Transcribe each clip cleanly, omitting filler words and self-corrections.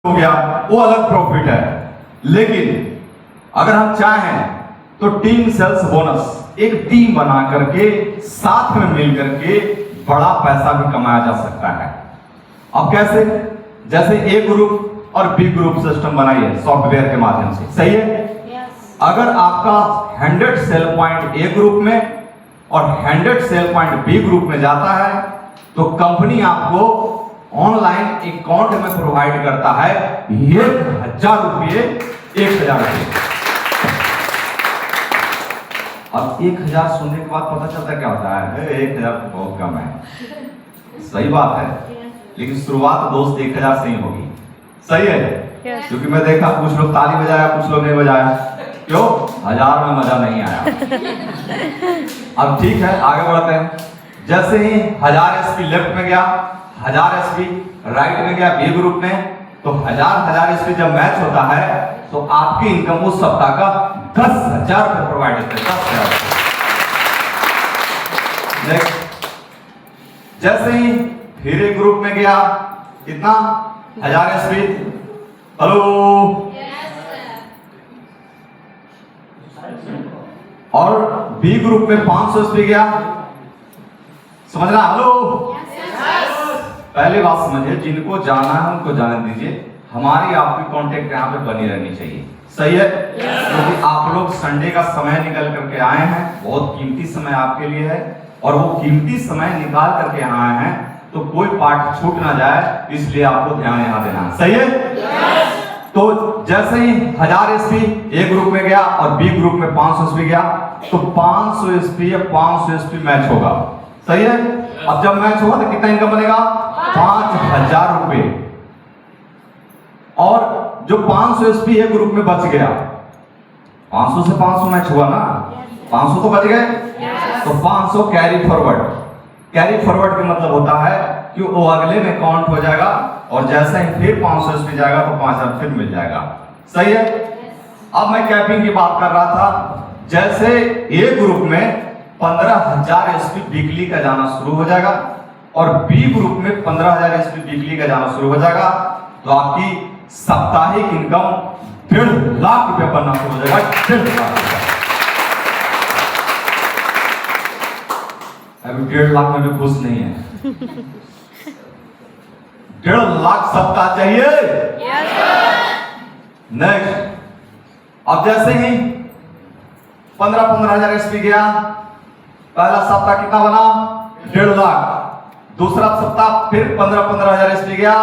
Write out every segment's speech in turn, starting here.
हो गया, वो अलग प्रॉफिट है। लेकिन अगर हम चाहें तो टीम सेल्स बोनस एक टीम बना करके साथ में मिल करके बड़ा पैसा भी कमाया जा सकता है। अब कैसे? जैसे ए ग्रुप और बी ग्रुप सिस्टम बनाइए सॉफ्टवेयर के माध्यम से, सही है? अगर आपका 100 सेल पॉइंट ए ग्रुप में और 100 सेल पॉइंट बी ग्रुप में जाता है तो कंपनी आपको ऑनलाइन अकाउंट में प्रोवाइड करता है 1000 रुपये, 1000 रुपये। अब 1000 सुनने के बाद पता चलता है क्या होता है, 1000 तो बहुत कम है, सही बात है, लेकिन शुरुआत दोस्त 1000 से ही होगी, सही है? क्योंकि मैं देखा कुछ लोग ताली बजाया, कुछ लोग नहीं बजाया, क्यों? 1000 में मजा नहीं आया। अब ठीक है, आगे बढ़ते हैं। जैसे ही 1000 एसपी लेफ्ट में गया, 1000 एसपी राइट में गया बी ग्रुप में, तो 1000 एसपी जब मैच होता है तो आपकी इनकम उस सप्ताह का 10,000 रुपये प्रोवाइड होते हैं, 10,000। नेक्स्ट, जैसे ही फिर एक ग्रुप में गया, कितना? 1000 एसपी, हेलो, और बी ग्रुप में 500 एसपी गया, समझना? हेलो, पहले बात समझिए, जिनको जाना है उनको जाने दीजिए, हमारी आपकी कांटेक्ट यहाँ पे बनी रहनी चाहिए, सही है? क्योंकि आप लोग संडे का समय निकल करके आए हैं, बहुत कीमती समय आपके लिए है, और वो कीमती समय निकाल करके यहाँ आए हैं तो कोई पार्ट छूट ना जाए, इसलिए आपको ध्यान यहाँ देना है, सही है? तो जैसे ही 1000 एसपी ए ग्रुप में गया और बी ग्रुप में 500 एसपी गया, तो 500 एसपी या 500 एसपी मैच होगा, सही है? अब जब मैच होगा तो कितना इनकम बनेगा? 5000 रुपए। और जो 500 एसपी ए ग्रुप में बच गया, 500 से 500 मैच हुआ ना, 500 तो बच गए, तो 500 कैरी फॉरवर्ड। कैरी फॉरवर्ड का मतलब होता है कि वो अगले में काउंट हो जाएगा, और जैसे ही फिर 500 एसपी जाएगा तो 5000 फिर मिल जाएगा, सही है? अब मैं कैपिंग की बात कर रहा था। जैसे ए ग्रुप में 15,000 एसपी वीकली का जाना शुरू हो जाएगा और बी ग्रुप में 15,000 एसपी वीकली का जाना शुरू हो जाएगा, तो आपकी साप्ताहिक इनकम 1.5 लाख रुपए बनना शुरू हो जाएगा। 1.5 लाख रुपए। अभी 1.5 लाख में भी खुश नहीं है। 1.5 लाख सप्ताह चाहिए। नेक्स्ट, अब जैसे ही 15,000 एसपी गया, पहला सप्ताह कितना बना? 1.5 लाख। दूसरा सप्ताह फिर 15,000 एसपी गया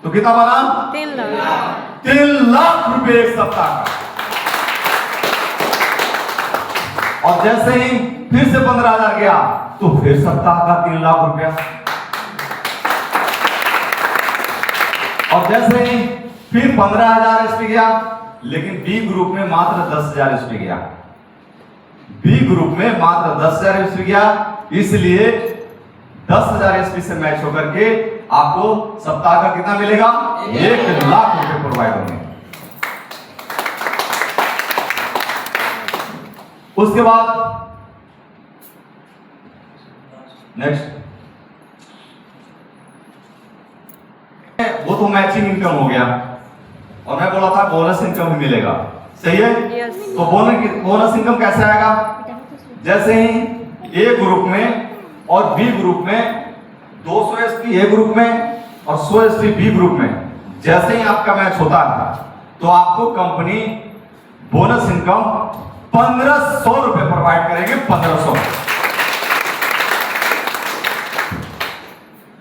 तो कितना बना? 3 लाख। 3 लाख रुपए एक सप्ताह का। और जैसे ही फिर से 15,000 गया तो फिर सप्ताह का 3 लाख रुपया। और जैसे ही फिर 15,000 एसपी गया, लेकिन बी ग्रुप में मात्र 10,000 एसपी गया। बी ग्रुप में मात्र 10,000 एसपी गया, इसलिए 10,000 एसपी से मैच होकर के आपको सप्ताह का कितना मिलेगा? 1 लाख रुपए प्रोवाइड होंगे। उसके बाद नेक्स्ट, वो तो मैचिंग इनकम हो गया, और मैं बोला था बोनस इनकम भी मिलेगा, सही है? तो बोनस इनकम कैसे आएगा? जैसे ही ए ग्रुप में और बी ग्रुप में 200 एसपी ए ग्रुप में और 100 एसपी बी ग्रुप में जैसे ही आपका मैच होता है तो आपको कंपनी बोनस इनकम 1500 रुपए प्रोवाइड करेंगे।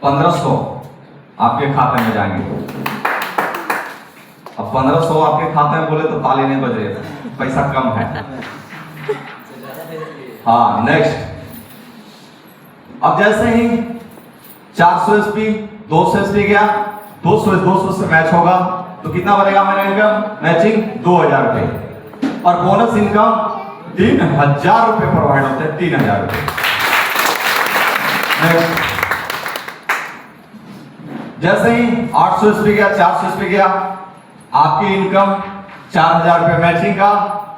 1500 आपके खाते में जाएंगे। अब 1500 आपके खाते में बोले तो ताली नहीं बज रही, पैसा कम है। हाँ, नेक्स्ट, अब जैसे ही 400 एसपी 200 एसपी गया, 200 से मैच होगा तो कितना बनेगा मेरा इनकम? मैचिंग 2000 रुपए, और बोनस इनकम 3,000 रुपए प्रोवाइड होते हैं। 3,000 रुपए। जैसे ही 800 एसपी गया, 400 एसपी गया, आपकी इनकम 4,000 रुपए मैचिंग का,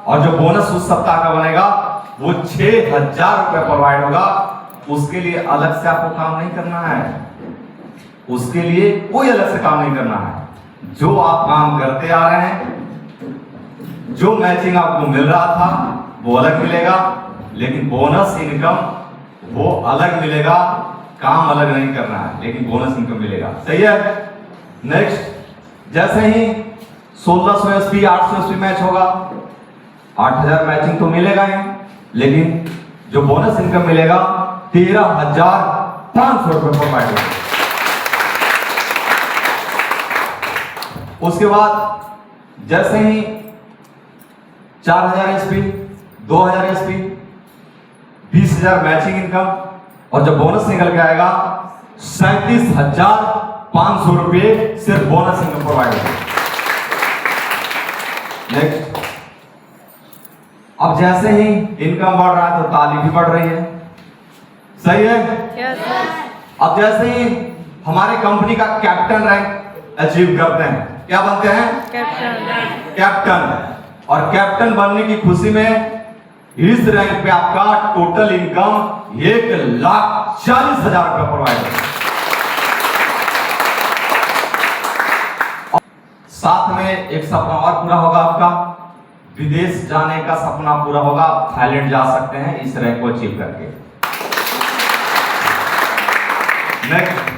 और जो बोनस उस सप्ताह का बनेगा वो 6,000 रुपए प्रोवाइड होगा। उसके लिए अलग से आपको काम नहीं करना है, उसके लिए कोई अलग से काम नहीं करना है। जो आप काम करते आ रहे हैं, जो मैचिंग आपको मिल रहा था वो अलग मिलेगा, लेकिन बोनस इनकम वो अलग मिलेगा। काम अलग नहीं करना है, लेकिन बोनस इनकम मिलेगा। सही है। नेक्स्ट, जैसे ही 1600 एसपी 800 एसपी मैच होगा, 8000 मैचिंग तो मिलेगा ही, लेकिन जो बोनस इनकम मिलेगा 13,500 रुपए पर मैच होगा। उसके बाद जैसे ही 4000 एसपी 2000 एसपी 20,000 मैचिंग इनकम, और जब बोनस निकल के आएगा 37,500 रुपए सिर्फ बोनस इनकम प्रोवाइड होगा। नेक्स्ट, अब जैसे ही इनकम बढ़ रहा है तो ताली भी बढ़ रही है। सही है। Yes, अब जैसे ही हमारे कंपनी का कैप्टन रैंक अचीव करते हैं, क्या बनते हैं? कैप्टन। कैप्टन। और कैप्टन बनने की खुशी में इस रैंक पे आपका टोटल इनकम 1,40,000 रुपए प्रोवाइड है। साथ में एक सपना और पूरा होगा आपका, विदेश जाने का सपना पूरा होगा। आप थाईलैंड जा सकते हैं इस रैंक को अचीव करके। नेक्स्ट,